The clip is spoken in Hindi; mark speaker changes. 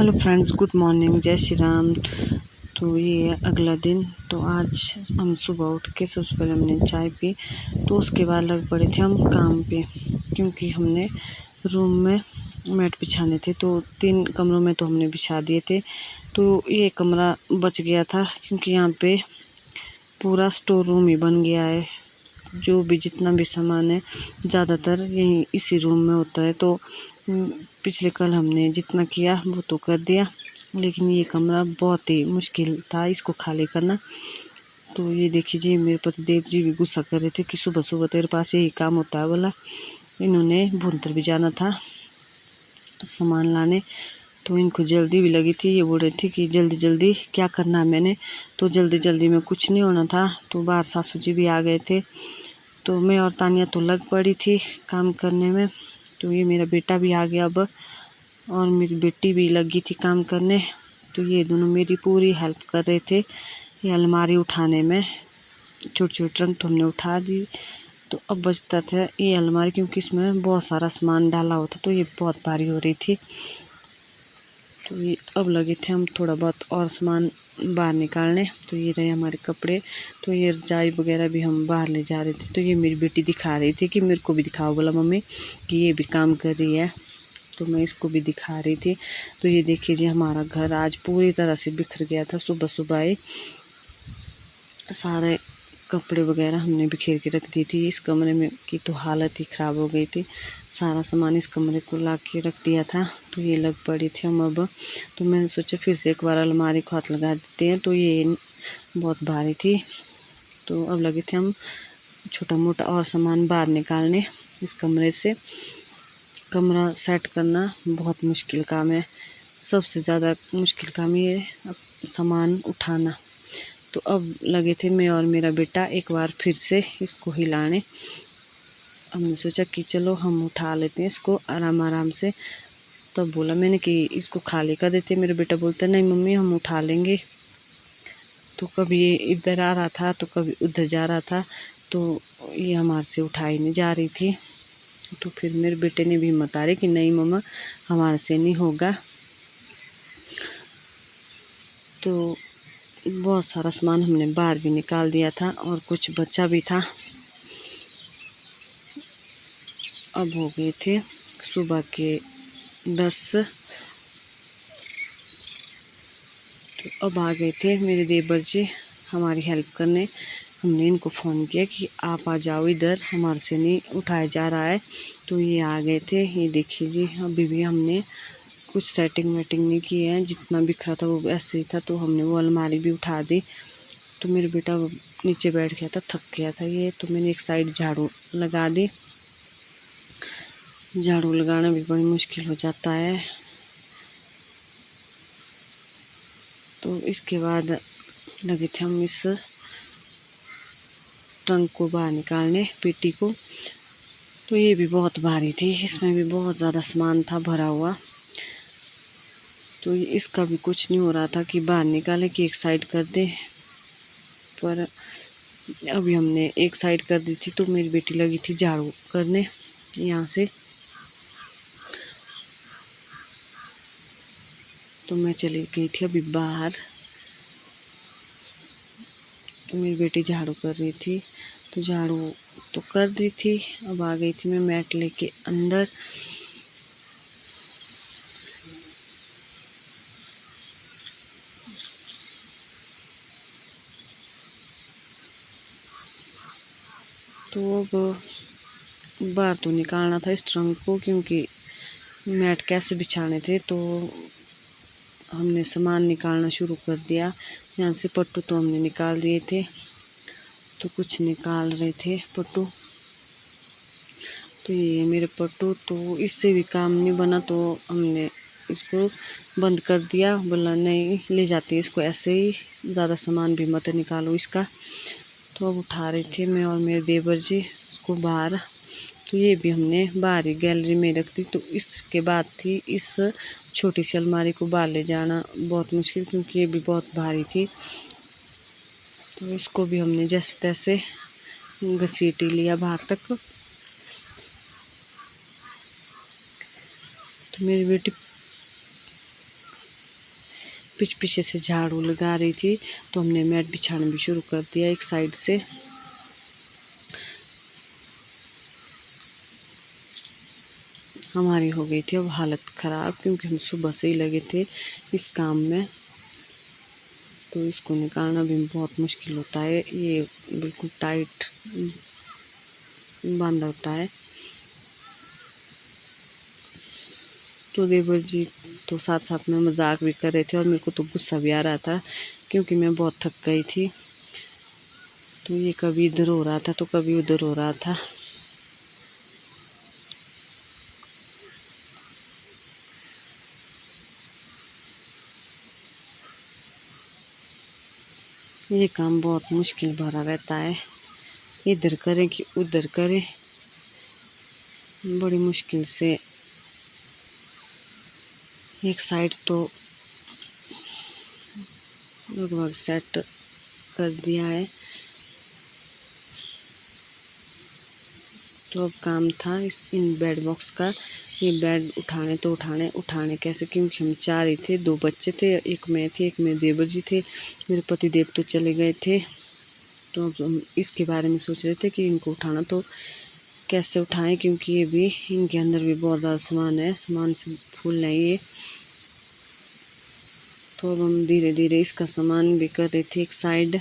Speaker 1: हेलो फ्रेंड्स, गुड मॉर्निंग, जय श्री राम। तो ये है अगला दिन। तो आज हम सुबह उठ के सबसे पहले हमने चाय पी। तो उसके बाद लग पड़े थे हम काम पे, क्योंकि हमने रूम में मैट बिछाने थे। तो 3 कमरों में तो हमने बिछा दिए थे। तो ये कमरा बच गया था, क्योंकि यहाँ पे पूरा स्टोर रूम ही बन गया है। जो भी जितना भी सामान है ज़्यादातर यहीं इसी रूम में होता है। तो पिछले कल हमने जितना किया वो तो कर दिया, लेकिन ये कमरा बहुत ही मुश्किल था इसको खाली करना। तो ये देखिए जी, मेरे पतिदेव जी भी गुस्सा कर रहे थे कि सुबह सुबह तेरे पास यही काम होता है बोला। इन्होंने भुंतर भी जाना था सामान लाने, तो इनको जल्दी भी लगी थी। ये बोल रही थी कि जल्दी जल्दी क्या करना है मैंने। तो जल्दी जल्दी में कुछ नहीं होना था। तो बाहर सासू जी भी आ गए थे, तो मैं और तानिया तो लग पड़ी थी काम करने में। तो ये मेरा बेटा भी आ गया अब, और मेरी बेटी भी लगी थी काम करने। तो ये दोनों मेरी पूरी हेल्प कर रहे थे ये अलमारी उठाने में। छोटे छोटे ट्रंक तो हमने उठा दी। तो अब बचता था ये अलमारी, क्योंकि इसमें बहुत सारा सामान डाला हुआ था, तो ये बहुत भारी हो रही थी। तो ये अब लगे थे हम थोड़ा बहुत और सामान बाहर निकालने। तो ये रहे हमारे कपड़े। तो ये रजाई वगैरह भी हम बाहर ले जा रहे थे। तो ये मेरी बेटी दिखा रही थी कि मेरे को भी दिखाओ, बोला मम्मी कि ये भी काम कर रही है। तो मैं इसको भी दिखा रही थी। तो ये देखिए जी, हमारा घर आज पूरी तरह से बिखर गया था। सुबह सुबह ही सारे कपड़े वगैरह हमने बिखेर के रख दी थी। इस कमरे में की तो हालत ही ख़राब हो गई थी। सारा सामान इस कमरे को ला के रख दिया था। तो ये लग पड़ी थी हम अब। तो मैंने सोचा फिर से एक बार अलमारी को हाथ लगा देते हैं। तो ये बहुत भारी थी। तो अब लगे थे हम छोटा मोटा और सामान बाहर निकालने इस कमरे से। कमरा सेट करना बहुत मुश्किल काम है। सबसे ज़्यादा मुश्किल काम ये है सामान उठाना। तो अब लगे थे मैं और मेरा बेटा एक बार फिर से इसको हिलाने। हमने सोचा कि चलो हम उठा लेते हैं इसको आराम आराम से। तब बोला मैंने कि इसको खाली कर देते। मेरा बेटा बोलता नहीं मम्मी हम उठा लेंगे। तो कभी ये इधर आ रहा था तो कभी उधर जा रहा था। तो ये हमारे से उठाई नहीं जा रही थी। तो फिर मेरे बेटे ने भी हिम्मत आ रही कि नहीं मम्मा हमारे से नहीं होगा। तो बहुत सारा सामान हमने बाहर भी निकाल दिया था और कुछ बचा भी था। अब हो गए थे सुबह के 10। तो अब आ गए थे मेरे देवर जी हमारी हेल्प करने। हमने इनको फ़ोन किया कि आप आ जाओ इधर, हमारे से नहीं उठाया जा रहा है। तो ये आ गए थे। ये देखिए जी, अभी भी हमने कुछ सेटिंग वेटिंग नहीं की है। जितना बिखरा था वो ऐसे ही था। तो हमने वो अलमारी भी उठा दी। तो मेरा बेटा नीचे बैठ गया था, थक गया था ये। तो मैंने एक साइड झाड़ू लगा दी। झाड़ू लगाना भी बड़ी मुश्किल हो जाता है। तो इसके बाद लगे थे हम इस ट्रंक को बाहर निकालने, पेटी को। तो ये भी बहुत भारी थी, इसमें भी बहुत ज़्यादा सामान था भरा हुआ। तो इसका भी कुछ नहीं हो रहा था कि बाहर निकाले कि एक साइड कर दे। पर अभी हमने एक साइड कर दी थी। तो मेरी बेटी लगी थी झाड़ू करने यहाँ से। तो मैं चली गई थी अभी बाहर। तो मेरी बेटी झाड़ू कर रही थी। तो झाड़ू तो कर दी थी। अब आ गई थी मैं मैट लेके अंदर। तो अब बाहर तो निकालना था इस ट्रंक को, क्योंकि मैट कैसे बिछाने थे। तो हमने सामान निकालना शुरू कर दिया। यहाँ से पट्टू तो हमने निकाल दिए थे। तो कुछ निकाल रहे थे पट्टू। तो ये मेरे पट्टू। तो इससे भी काम नहीं बना तो हमने इसको बंद कर दिया। बोला नहीं ले जाती है इसको ऐसे ही, ज़्यादा सामान भी मत निकालो इसका। तो अब उठा रहे थे मैं और मेरे देवर जी इसको बाहर। तो ये भी हमने बाहर ही गैलरी में रख दी। तो इसके बाद थी इस छोटी सी अलमारी को बाहर ले जाना बहुत मुश्किल, क्योंकि ये भी बहुत भारी थी। तो इसको भी हमने जैसे तैसे घसीट ही लिया बाहर तक। तो मेरी बेटी पीछे से झाड़ू लगा रही थी, तो हमने मैट बिछाना भी शुरू कर दिया एक साइड से। हमारी हो गई थी अब हालत ख़राब, क्योंकि हम सुबह से ही लगे थे इस काम में। तो इसको निकालना भी बहुत मुश्किल होता है, ये बिल्कुल टाइट बांधा होता है। तो देवर जी तो साथ साथ में मजाक भी कर रहे थे, और मेरे को तो गुस्सा भी आ रहा था, क्योंकि मैं बहुत थक गई थी। तो ये कभी इधर हो रहा था तो कभी उधर हो रहा था। ये काम बहुत मुश्किल भरा रहता है, इधर करें कि उधर करें, बड़ी मुश्किल से। एक साइड तो लगभग सेट कर दिया है। तो अब काम था इन बेड बॉक्स का। ये बेड उठाने कैसे, क्योंकि हम 4 ही थे, 2 बच्चे थे, एक मैं थी, एक मेरे देवर जी थे, मेरे पति देव तो चले गए थे। तो अब हम इसके बारे में सोच रहे थे कि इनको उठाना तो कैसे उठाएं, क्योंकि ये भी इनके अंदर भी बहुत ज़्यादा सामान है, सामान से फूल नहीं है। तो अब हम धीरे धीरे इसका सामान भी कर रहे थे एक साइड।